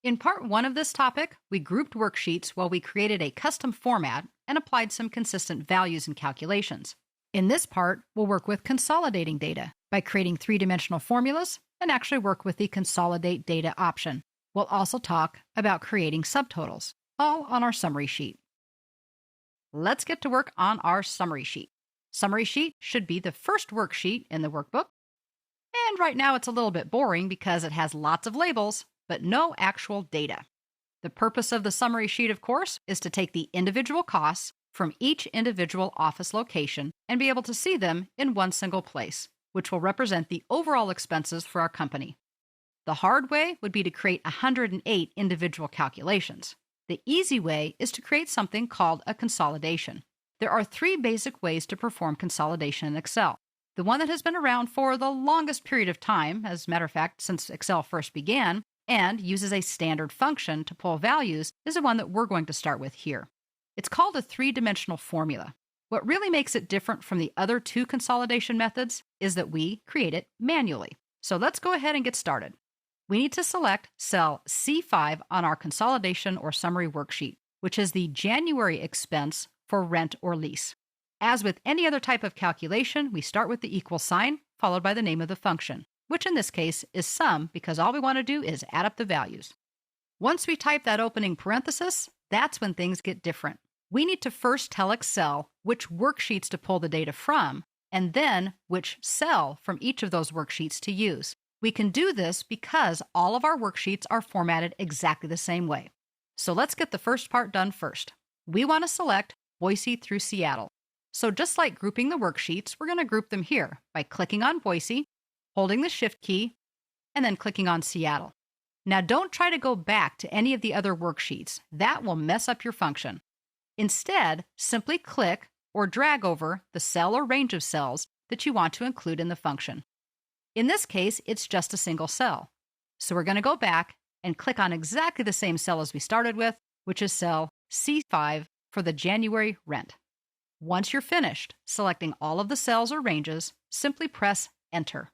In part one of this topic, we grouped worksheets while we created a custom format and applied some consistent values and calculations. In this part, we'll work with consolidating data by creating three-dimensional formulas and actually work with the consolidate data option. We'll also talk about creating subtotals, all on our summary sheet. Let's get to work on our summary sheet. Summary sheet should be the first worksheet in the workbook. And right now it's a little bit boring because it has lots of labels, but no actual data. The purpose of the summary sheet, of course, is to take the individual costs from each individual office location and be able to see them in one single place, which will represent the overall expenses for our company. The hard way would be to create 108 individual calculations. The easy way is to create something called a consolidation. There are three basic ways to perform consolidation in Excel. The one that has been around for the longest period of time, as a matter of fact, since Excel first began, and uses a standard function to pull values, is the one that we're going to start with here. It's called a three-dimensional formula. What really makes it different from the other two consolidation methods is that we create it manually. So let's go ahead and get started. We need to select cell C5 on our consolidation or summary worksheet, which is the January expense for rent or lease. As with any other type of calculation, we start with the equal sign, followed by the name of the function, which in this case is sum because all we want to do is add up the values. Once we type that opening parenthesis, that's when things get different. We need to first tell Excel which worksheets to pull the data from, and then which cell from each of those worksheets to use. We can do this because all of our worksheets are formatted exactly the same way. So let's get the first part done first. We want to select Boise through Seattle. So just like grouping the worksheets, we're going to group them here by clicking on Boise, holding the Shift key, and then clicking on Seattle. Now don't try to go back to any of the other worksheets. That will mess up your function. Instead, simply click or drag over the cell or range of cells that you want to include in the function. In this case, it's just a single cell. So we're going to go back and click on exactly the same cell as we started with, which is cell C5 for the January rent. Once you're finished selecting all of the cells or ranges, simply press Enter.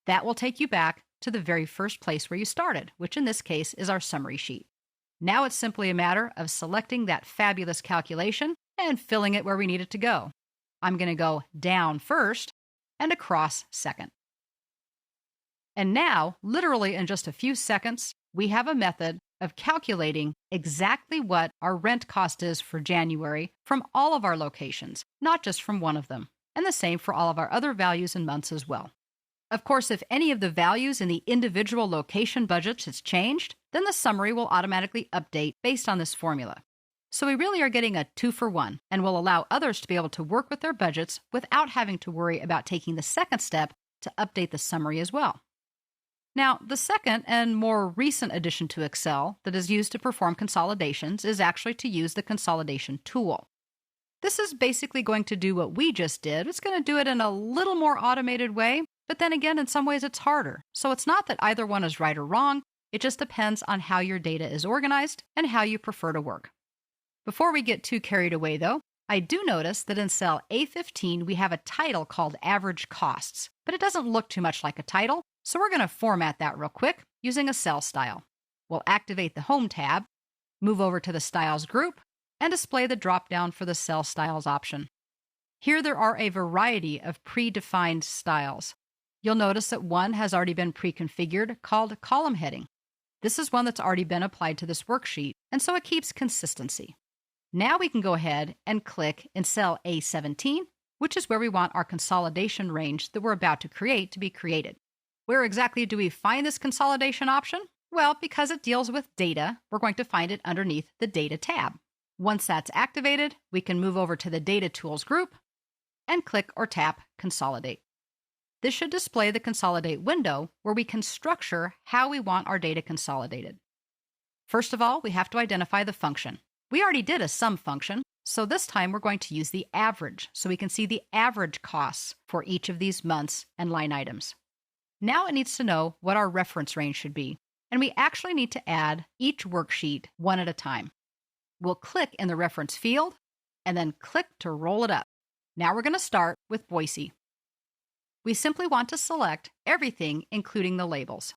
That will take you back to the very first place where you started, which in this case is our summary sheet. Now it's simply a matter of selecting that fabulous calculation and filling it where we need it to go. I'm going to go down first and across second. And now, literally in just a few seconds, we have a method of calculating exactly what our rent cost is for January from all of our locations, not just from one of them, and the same for all of our other values and months as well. Of course, if any of the values in the individual location budgets has changed, then the summary will automatically update based on this formula. So we really are getting a 2-for-1 and will allow others to be able to work with their budgets without having to worry about taking the second step to update the summary as well. Now, the second and more recent addition to Excel that is used to perform consolidations is actually to use the consolidation tool. This is basically going to do what we just did. It's going to do it in a little more automated way, but then again, in some ways it's harder. So it's not that either one is right or wrong. It just depends on how your data is organized and how you prefer to work. Before we get too carried away, though, I do notice that in cell A15 we have a title called Average Costs, but it doesn't look too much like a title. So we're going to format that real quick using a cell style. We'll activate the Home tab, move over to the Styles group, and display the drop-down for the Cell Styles option. Here there are a variety of predefined styles. You'll notice that one has already been pre-configured called Column Heading. This is one that's already been applied to this worksheet, and so it keeps consistency. Now we can go ahead and click in cell A17, which is where we want our consolidation range that we're about to create to be created. Where exactly do we find this consolidation option? Well, because it deals with data, we're going to find it underneath the Data tab. Once that's activated, we can move over to the Data Tools group and click or tap Consolidate. This should display the Consolidate window where we can structure how we want our data consolidated. First of all, we have to identify the function. We already did a sum function, so this time we're going to use the average so we can see the average costs for each of these months and line items. Now it needs to know what our reference range should be, and we actually need to add each worksheet one at a time. We'll click in the reference field and then click to roll it up. Now we're going to start with Boise. We simply want to select everything, including the labels.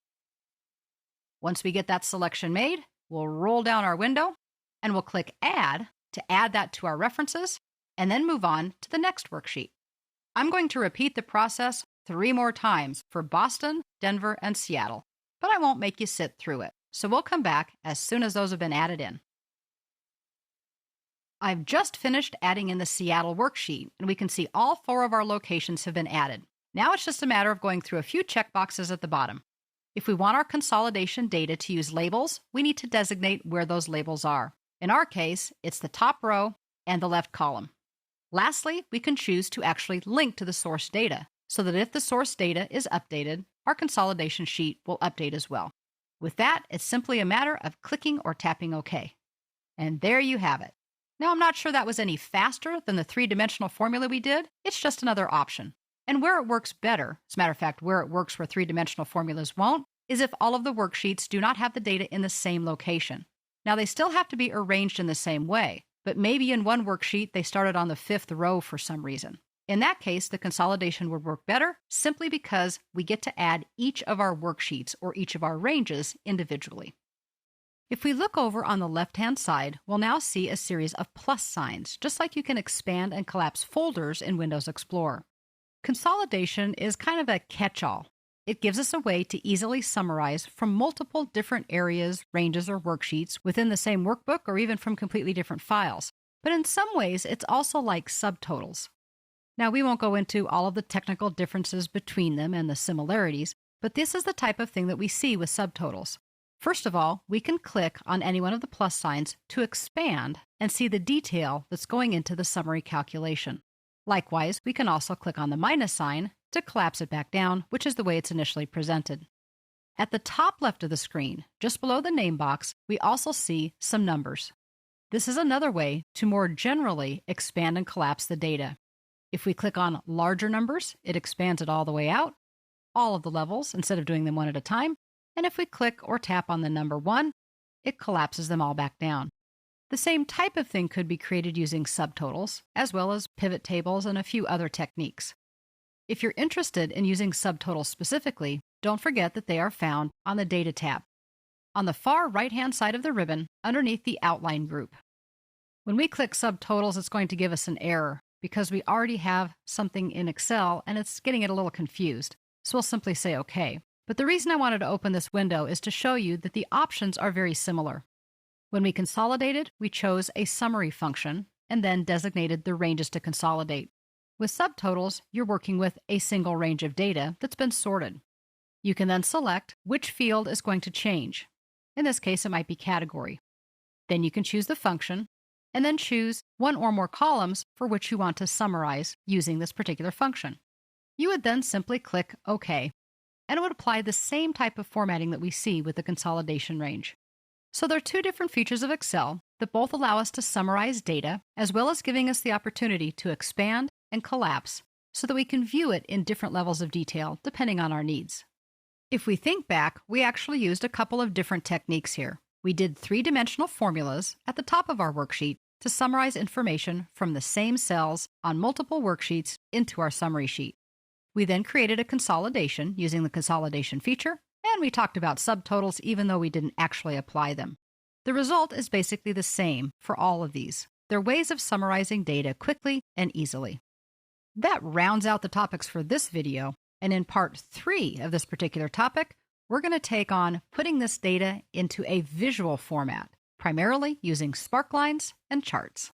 Once we get that selection made, we'll roll down our window and we'll click Add to add that to our references and then move on to the next worksheet. I'm going to repeat the process 3 more times for Boston, Denver, and Seattle, but I won't make you sit through it. So we'll come back as soon as those have been added in. I've just finished adding in the Seattle worksheet, and we can see all 4 of our locations have been added. Now it's just a matter of going through a few checkboxes at the bottom. If we want our consolidation data to use labels, we need to designate where those labels are. In our case, it's the top row and the left column. Lastly, we can choose to actually link to the source data, so that if the source data is updated, our consolidation sheet will update as well. With that, it's simply a matter of clicking or tapping OK. And there you have it. Now, I'm not sure that was any faster than the 3-dimensional formula we did. It's just another option. And where it works better, as a matter of fact, where it works where 3-dimensional formulas won't, is if all of the worksheets do not have the data in the same location. Now, they still have to be arranged in the same way, but maybe in one worksheet they started on the 5th row for some reason. In that case, the consolidation would work better simply because we get to add each of our worksheets or each of our ranges individually. If we look over on the left-hand side, we'll now see a series of plus signs, just like you can expand and collapse folders in Windows Explorer. Consolidation is kind of a catch-all. It gives us a way to easily summarize from multiple different areas, ranges, or worksheets within the same workbook or even from completely different files. But in some ways, it's also like subtotals. Now, we won't go into all of the technical differences between them and the similarities, but this is the type of thing that we see with subtotals. First of all, we can click on any one of the plus signs to expand and see the detail that's going into the summary calculation. Likewise, we can also click on the minus sign to collapse it back down, which is the way it's initially presented. At the top left of the screen, just below the name box, we also see some numbers. This is another way to more generally expand and collapse the data. If we click on larger numbers, it expands it all the way out, all of the levels, instead of doing them one at a time. And if we click or tap on the number 1, it collapses them all back down. The same type of thing could be created using subtotals, as well as pivot tables and a few other techniques. If you're interested in using subtotals specifically, don't forget that they are found on the Data tab, on the far right-hand side of the ribbon underneath the Outline group. When we click subtotals, it's going to give us an error because we already have something in Excel and it's getting it a little confused. So we'll simply say OK. But the reason I wanted to open this window is to show you that the options are very similar. When we consolidated, we chose a summary function and then designated the ranges to consolidate. With subtotals, you're working with a single range of data that's been sorted. You can then select which field is going to change. In this case, it might be category. Then you can choose the function and then choose one or more columns for which you want to summarize using this particular function. You would then simply click OK, and it would apply the same type of formatting that we see with the consolidation range. So there are 2 different features of Excel that both allow us to summarize data, as well as giving us the opportunity to expand and collapse so that we can view it in different levels of detail depending on our needs. If we think back, we actually used a couple of different techniques here. We did 3-dimensional formulas at the top of our worksheet to summarize information from the same cells on multiple worksheets into our summary sheet. We then created a consolidation using the consolidation feature, and we talked about subtotals even though we didn't actually apply them. The result is basically the same for all of these. They're ways of summarizing data quickly and easily. That rounds out the topics for this video, and in part 3 of this particular topic, we're going to take on putting this data into a visual format, primarily using sparklines and charts.